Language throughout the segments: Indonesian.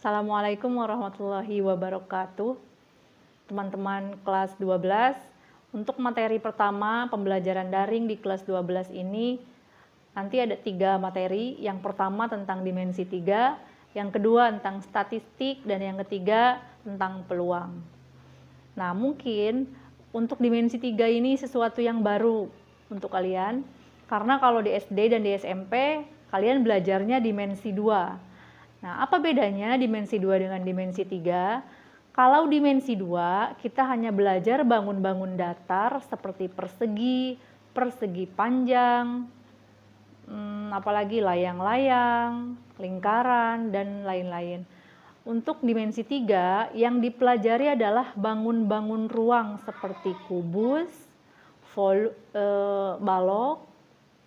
Assalamualaikum warahmatullahi wabarakatuh. Teman-teman kelas 12, untuk materi pertama pembelajaran daring di kelas 12 ini nanti ada 3 materi. Yang pertama tentang dimensi 3, yang kedua tentang statistik, dan yang ketiga tentang peluang. Nah, mungkin untuk dimensi 3 ini sesuatu yang baru untuk kalian, karena kalau di SD dan di SMP kalian belajarnya dimensi 2. Nah, apa bedanya dimensi 2 dengan dimensi 3? Kalau dimensi 2, kita hanya belajar bangun-bangun datar seperti persegi, persegi panjang, apalagi layang-layang, lingkaran, dan lain-lain. Untuk dimensi 3, yang dipelajari adalah bangun-bangun ruang seperti kubus, balok,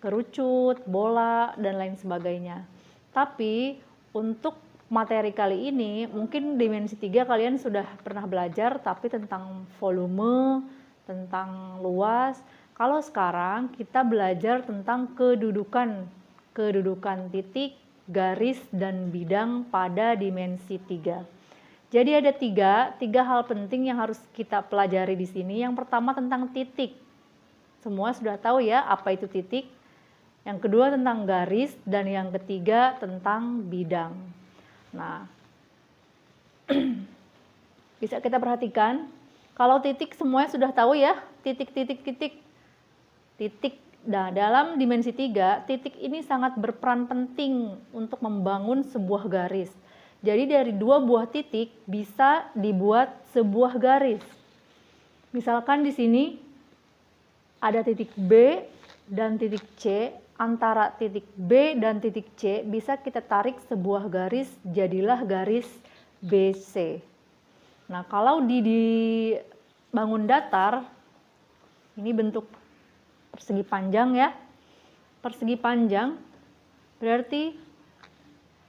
kerucut, bola, dan lain sebagainya. Tapi untuk materi kali ini, mungkin dimensi 3 kalian sudah pernah belajar, tapi tentang volume, tentang luas. Kalau sekarang kita belajar tentang kedudukan titik, garis, dan bidang pada dimensi 3. Jadi ada tiga hal penting yang harus kita pelajari di sini. Yang pertama tentang titik. Semua sudah tahu ya apa itu titik. Yang kedua tentang garis, dan yang ketiga tentang bidang. Nah, bisa kita perhatikan, kalau titik semuanya sudah tahu ya, titik. Nah, dalam dimensi 3, titik ini sangat berperan penting untuk membangun sebuah garis. Jadi dari 2 buah titik bisa dibuat sebuah garis. Misalkan di sini ada titik B dan titik C. Antara titik B dan titik C bisa kita tarik sebuah garis, jadilah garis BC. Nah, kalau di bangun datar, ini bentuk persegi panjang ya. Persegi panjang berarti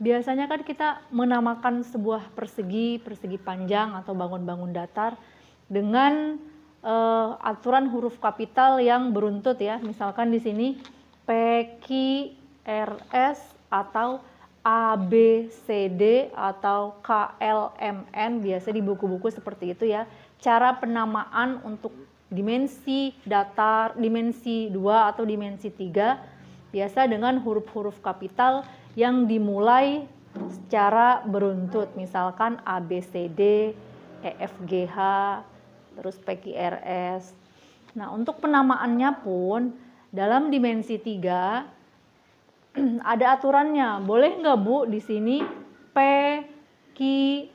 biasanya kan kita menamakan sebuah persegi panjang atau bangun-bangun datar dengan aturan huruf kapital yang beruntut ya. Misalkan di sini PQRS atau ABCD atau KLMN, biasa di buku-buku seperti itu ya. Cara penamaan untuk dimensi datar, dimensi 2 atau dimensi 3 biasa dengan huruf-huruf kapital yang dimulai secara beruntut. Misalkan ABCD, EFGH, terus PQRS. Nah, untuk penamaannya pun dalam dimensi 3 ada aturannya. Boleh nggak Bu di sini PQRS?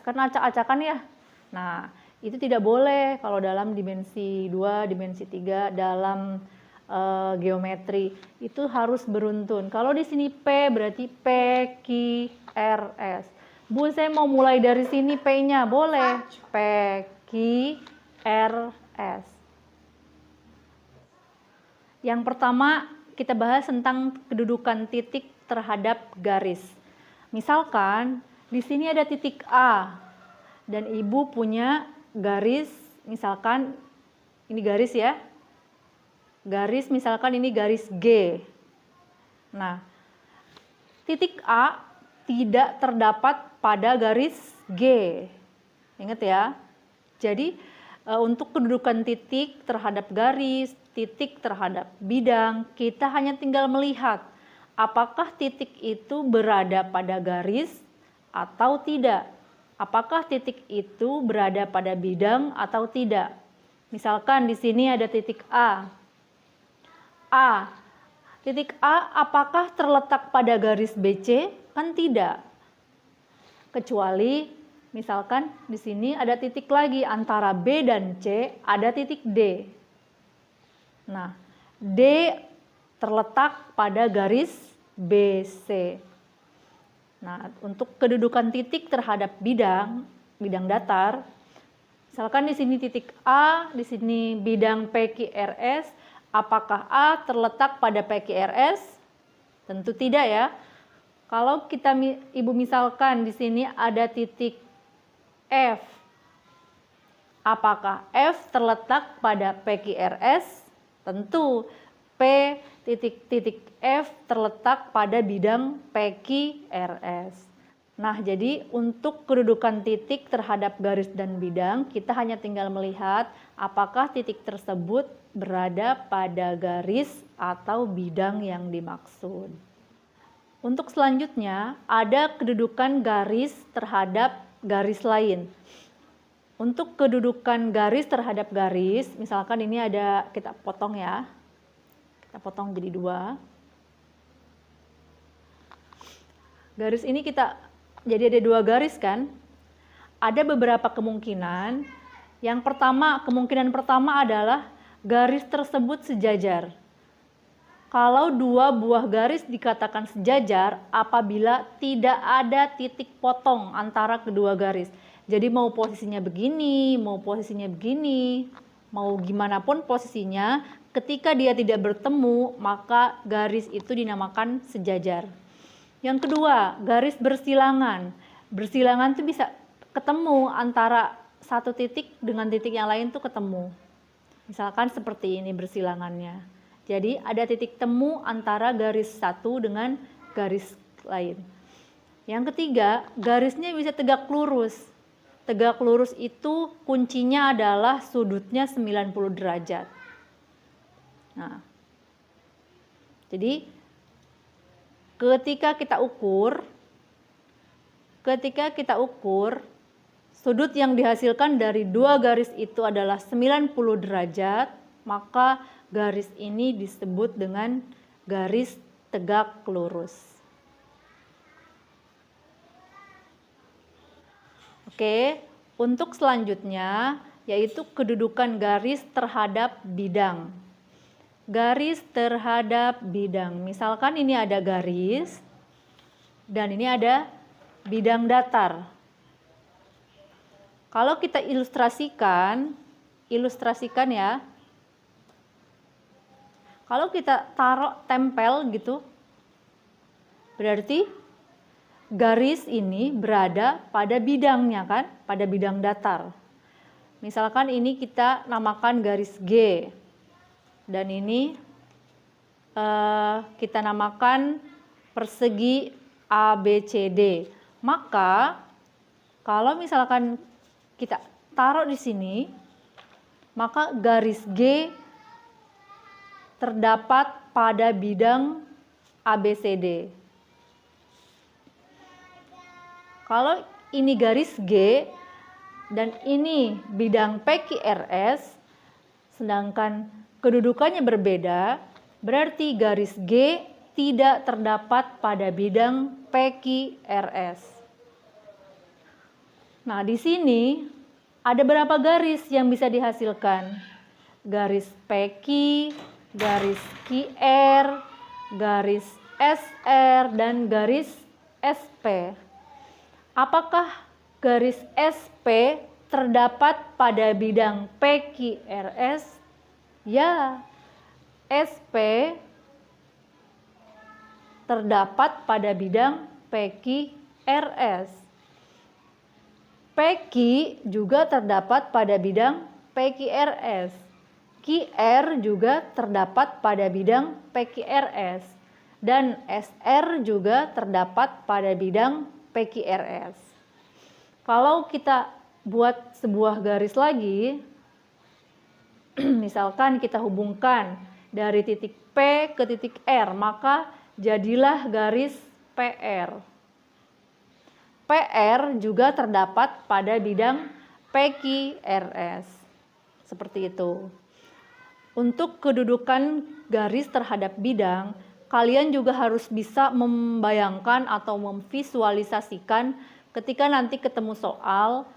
Karena acak-acakan ya. Nah, itu tidak boleh kalau dalam dimensi 2, dimensi 3 dalam geometri. Itu harus beruntun. Kalau di sini P berarti PQRS. Bu, saya mau mulai dari sini P-nya. Boleh. PQRS. Yang pertama kita bahas tentang kedudukan titik terhadap garis. Misalkan di sini ada titik A dan Ibu punya garis, misalkan ini garis ya. Garis misalkan ini garis G. Nah, titik A tidak terdapat pada garis G. Ingat ya. Jadi untuk kedudukan titik terhadap garis, titik terhadap bidang, kita hanya tinggal melihat apakah titik itu berada pada garis atau tidak. Apakah titik itu berada pada bidang atau tidak. Misalkan di sini ada titik A. Titik A apakah terletak pada garis BC? Kan tidak. Kecuali misalkan di sini ada titik lagi antara B dan C, ada titik D. Nah, D terletak pada garis BC. Nah, untuk kedudukan titik terhadap bidang datar, misalkan di sini titik A, di sini bidang PQRS, apakah A terletak pada PQRS? Tentu tidak ya. Kalau Ibu misalkan di sini ada titik F. Apakah F terletak pada PQRS? Tentu P titik F terletak pada bidang PQRS. Nah, jadi untuk kedudukan titik terhadap garis dan bidang, kita hanya tinggal melihat apakah titik tersebut berada pada garis atau bidang yang dimaksud. Untuk selanjutnya, ada kedudukan garis terhadap garis lain. Untuk kedudukan garis terhadap garis, misalkan ini ada, kita potong ya. Kita potong jadi 2. Garis ini jadi ada 2 garis kan? Ada beberapa kemungkinan. Yang pertama, kemungkinan pertama adalah garis tersebut sejajar. Kalau 2 buah garis dikatakan sejajar apabila tidak ada titik potong antara kedua garis. Jadi mau posisinya begini, mau posisinya begini, mau gimana pun posisinya, ketika dia tidak bertemu, maka garis itu dinamakan sejajar. Yang kedua, garis bersilangan. Bersilangan itu bisa ketemu antara satu titik dengan titik yang lain tuh ketemu. Misalkan seperti ini bersilangannya. Jadi ada titik temu antara garis satu dengan garis lain. Yang ketiga, garisnya bisa tegak lurus. Tegak lurus itu kuncinya adalah sudutnya 90 derajat. Nah, jadi ketika kita ukur, sudut yang dihasilkan dari 2 garis itu adalah 90 derajat, maka garis ini disebut dengan garis tegak lurus. Oke, untuk selanjutnya yaitu kedudukan garis terhadap bidang. Garis terhadap bidang. Misalkan ini ada garis dan ini ada bidang datar. Kalau kita ilustrasikan ya. Kalau kita taruh tempel gitu, berarti garis ini berada pada bidangnya kan, pada bidang datar. Misalkan ini kita namakan garis G. Dan ini kita namakan persegi ABCD. Maka kalau misalkan kita taruh di sini, maka garis G terdapat pada bidang ABCD. Kalau ini garis G dan ini bidang PQRS, sedangkan kedudukannya berbeda, berarti garis G tidak terdapat pada bidang PQRS. Nah, di sini ada berapa garis yang bisa dihasilkan? Garis PQ, garis QR, garis SR, dan garis SP. Apakah garis SP terdapat pada bidang PQRS? Ya, SP terdapat pada bidang PQRS. PQ juga terdapat pada bidang PQRS. QR juga terdapat pada bidang PQRS. Dan SR juga terdapat pada bidang PQRS. Kalau kita buat sebuah garis lagi, misalkan kita hubungkan dari titik P ke titik R, maka jadilah garis PR. PR juga terdapat pada bidang PQRS. Seperti itu. Untuk kedudukan garis terhadap bidang, kalian juga harus bisa membayangkan atau memvisualisasikan ketika nanti ketemu soal,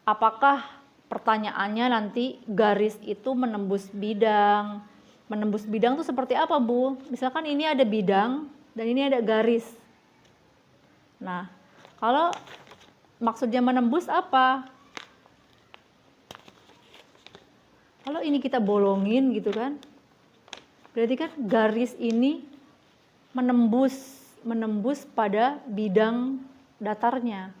apakah pertanyaannya nanti garis itu menembus bidang. Menembus bidang itu seperti apa, Bu? Misalkan ini ada bidang dan ini ada garis. Nah, kalau maksudnya menembus apa? Kalau ini kita bolongin gitu kan, berarti kan garis ini menembus pada bidang datarnya.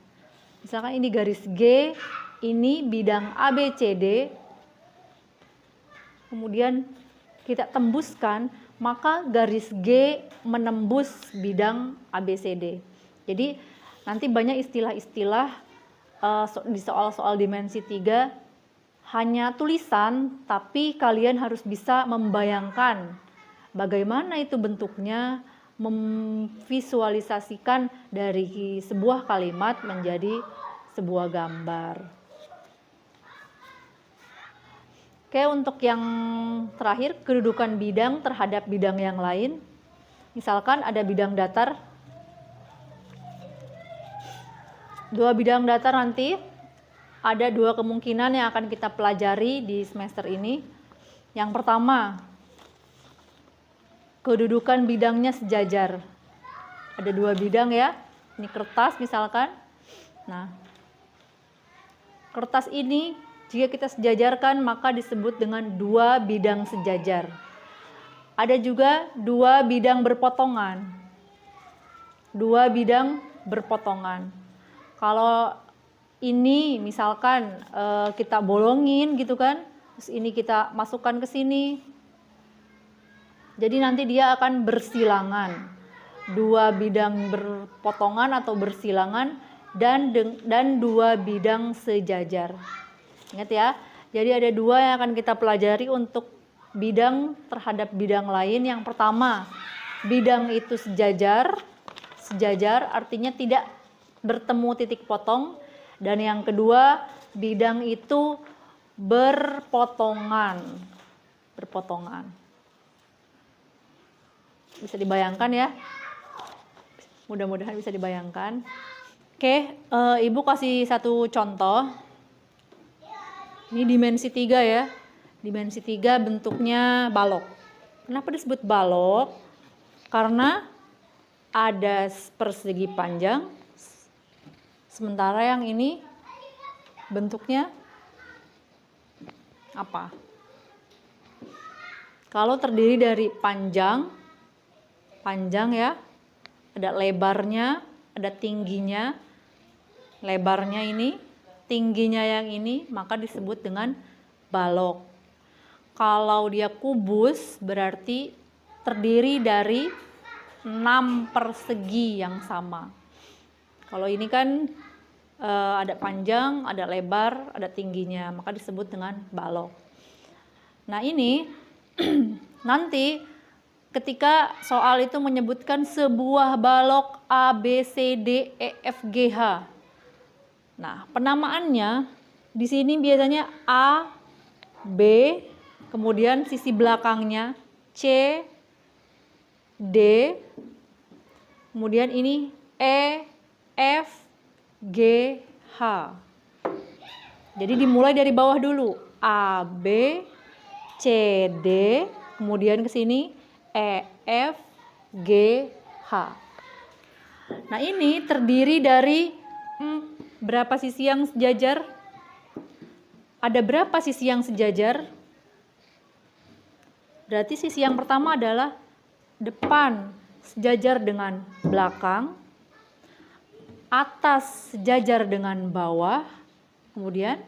Misalkan ini garis G, ini bidang ABCD, kemudian kita tembuskan, maka garis G menembus bidang ABCD. Jadi Nanti banyak istilah-istilah di soal-soal dimensi 3 hanya tulisan, tapi kalian harus bisa membayangkan bagaimana itu bentuknya, memvisualisasikan dari sebuah kalimat menjadi sebuah gambar. Oke, untuk yang terakhir, kedudukan bidang terhadap bidang yang lain. Misalkan ada bidang datar. Dua bidang datar nanti ada dua kemungkinan yang akan kita pelajari di semester ini. Yang pertama, kedudukan bidangnya sejajar. Ada dua bidang ya. Ini kertas misalkan. Nah, kertas ini jika kita sejajarkan maka disebut dengan dua bidang sejajar. Ada juga dua bidang berpotongan. Dua bidang berpotongan. Kalau ini misalkan kita bolongin gitu kan, terus ini kita masukkan ke sini. Jadi nanti dia akan bersilangan. Dua bidang berpotongan atau bersilangan dan dua bidang sejajar. Ingat ya. Jadi ada dua yang akan kita pelajari untuk bidang terhadap bidang lain. Yang pertama, bidang itu sejajar. Sejajar artinya tidak bertemu titik potong. Dan yang kedua, bidang itu berpotongan. Berpotongan. Bisa dibayangkan ya, mudah-mudahan bisa dibayangkan. Oke, Ibu kasih satu contoh. Ini dimensi 3 ya, dimensi 3 bentuknya balok. Kenapa disebut balok? Karena ada persegi panjang, sementara yang ini bentuknya apa? Kalau terdiri dari panjang ya, ada lebarnya, ada tingginya, lebarnya ini, tingginya yang ini, maka disebut dengan balok. Kalau dia kubus berarti terdiri dari 6 persegi yang sama. Kalau ini kan ada panjang, ada lebar, ada tingginya, maka disebut dengan balok. Nah ini nanti ketika soal itu menyebutkan sebuah balok A, B, C, D, E, F, G, H. Nah, penamaannya di sini biasanya A, B, kemudian sisi belakangnya C, D, kemudian ini E, F, G, H. Jadi dimulai dari bawah dulu. A, B, C, D, kemudian ke sini E, F, G, H. Nah ini terdiri dari berapa sisi yang sejajar? Ada berapa sisi yang sejajar? Berarti sisi yang pertama adalah depan sejajar dengan belakang, atas sejajar dengan bawah, kemudian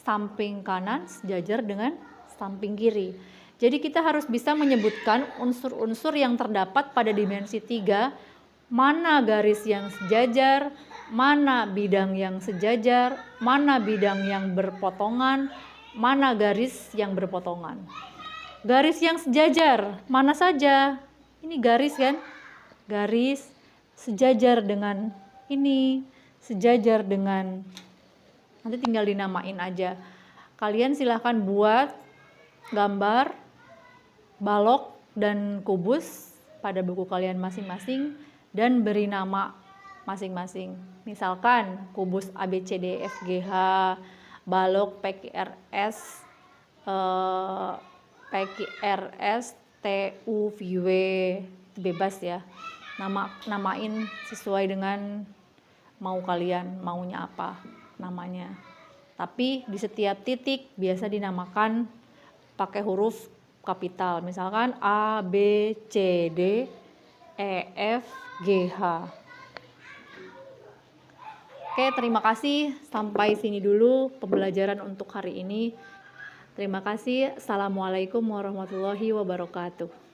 samping kanan sejajar dengan samping kiri. Jadi kita harus bisa menyebutkan unsur-unsur yang terdapat pada dimensi 3, mana garis yang sejajar, mana bidang yang sejajar, mana bidang yang berpotongan, mana garis yang berpotongan. Garis yang sejajar, mana saja? Ini garis kan? Garis sejajar dengan ini, sejajar dengan, nanti tinggal dinamain aja. Kalian silahkan buat gambar balok dan kubus pada buku kalian masing-masing dan beri nama masing-masing. Misalkan kubus ABCD FGH, balok PQRS TUVW, bebas ya. Namain sesuai dengan mau kalian, maunya apa namanya. Tapi di setiap titik biasa dinamakan pakai huruf kapital. Misalkan A, B, C, D, E, F, G, H. Oke, terima kasih. Sampai sini dulu pembelajaran untuk hari ini. Terima kasih. Assalamualaikum warahmatullahi wabarakatuh.